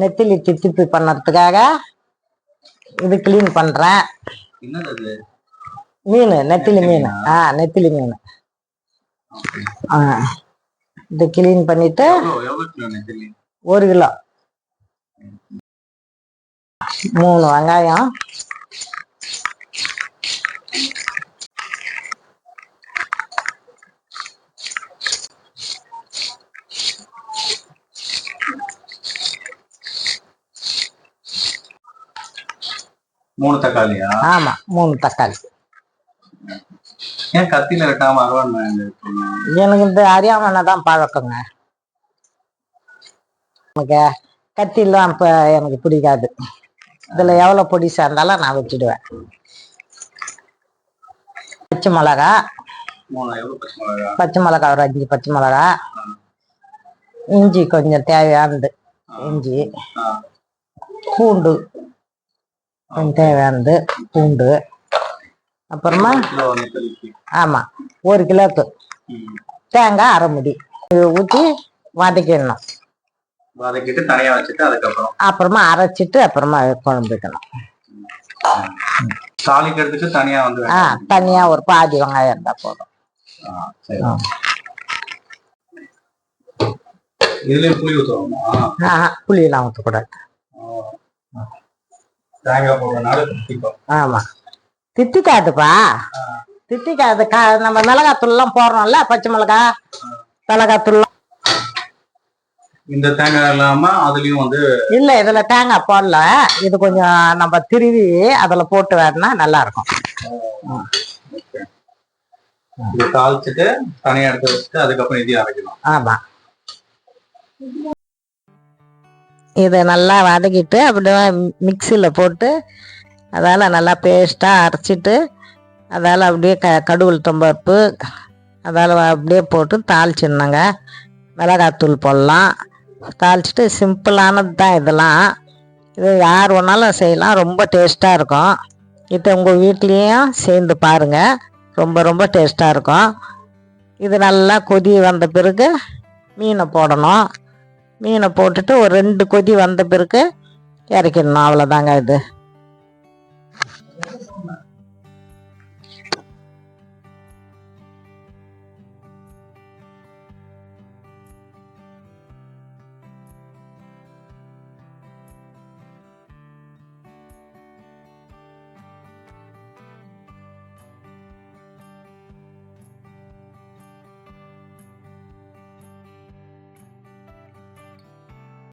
நெத்திலி தித்திப்பு பண்ணறதுக்காக இது கிளீன் பண்றேன். மீன், நெத்திலி மீன். நெத்திலி மீன். இது கிளீன் பண்ணிட்டு 1 கிலோ 3 வெங்காயம், மூணு தக்காளியா? ஆமா 3 தக்காளி. ஏன் கத்தியில வெட்டாம அருவாமனை? எனக்கு இந்த அரியாமனை தான் பழக்கங்க. எனக்கு கத்திலாம் இப்ப எனக்கு பிடிக்காது. இதுல எவ்வளவு பொடிசா இருந்தாலும் நான் வச்சுடுவேன். பச்சை மிளகா, பச்சை மிளகா ஒரு 5 பச்சை மிளகா, இஞ்சி கொஞ்சம் தேவையானது, இஞ்சி, பூண்டு கொஞ்சம் தேவையானது, பூண்டு, அப்புறமா ஆமா 1 கிலோக்கு தேங்காய் அரை முடி ஊற்றி வதக்கிடணும். வதக்கிட்டு தனியா வச்சுட்டு அப்புறமா அரைச்சிட்டு அப்புறமா குழம்பு வைக்கணும். தாளிக்கிறதுக்கு தனியா வந்து தனியா ஒரு பாதி வெங்காயம் இருந்தா போதும். இதுல புளி ஊற்றுவோமா? புளியெல்லாம் ஊற்றக்கூடாது. தேங்காய் போடுறதுனால ஆமா தித்திக்காதுப்பா. தித்திக்காது. நம்ம மிளகாத்தூள் எல்லாம் போடுறோம்ல, பச்சை மிளகா மிளகாத்தூள். இந்த தேங்காய் இல்லாம அதுலயும் வந்து இல்ல, இதுல தேங்காய் போடல. இது கொஞ்சம் நம்ம திருவி அதுல போட்டு வேணா நல்லா இருக்கும். தாளிச்சுட்டு தனியா எடுத்து வச்சுட்டு அதுக்கப்புறம் இதையும் அரைக்கணும். ஆமா, இதை நல்லா வதக்கிட்டு அப்படியே மிக்சியில் போட்டு அதால் நல்லா பேஸ்ட்டாக அரைச்சிட்டு அதால் அப்படியே கடுகு பருப்பு அதால் அப்படியே போட்டு தாளிச்சிடணுங்க. மிளகாத்தூள் போடலாம். தாளிச்சிட்டு சிம்பிளானது தான் இதெல்லாம். இது யார் வேணாலும் செய்யலாம், ரொம்ப டேஸ்ட்டாக இருக்கும். இதை உங்கள் வீட்லேயும் சேர்ந்து பாருங்கள், ரொம்ப ரொம்ப டேஸ்ட்டாக இருக்கும். இது நல்லா கொதி வந்த பிறகு மீனை போடணும். மீனை போட்டுட்டு ஒரு 2 கொதி வந்த பிறகு இறக்கிடணும். அவ்வளோதாங்க இது.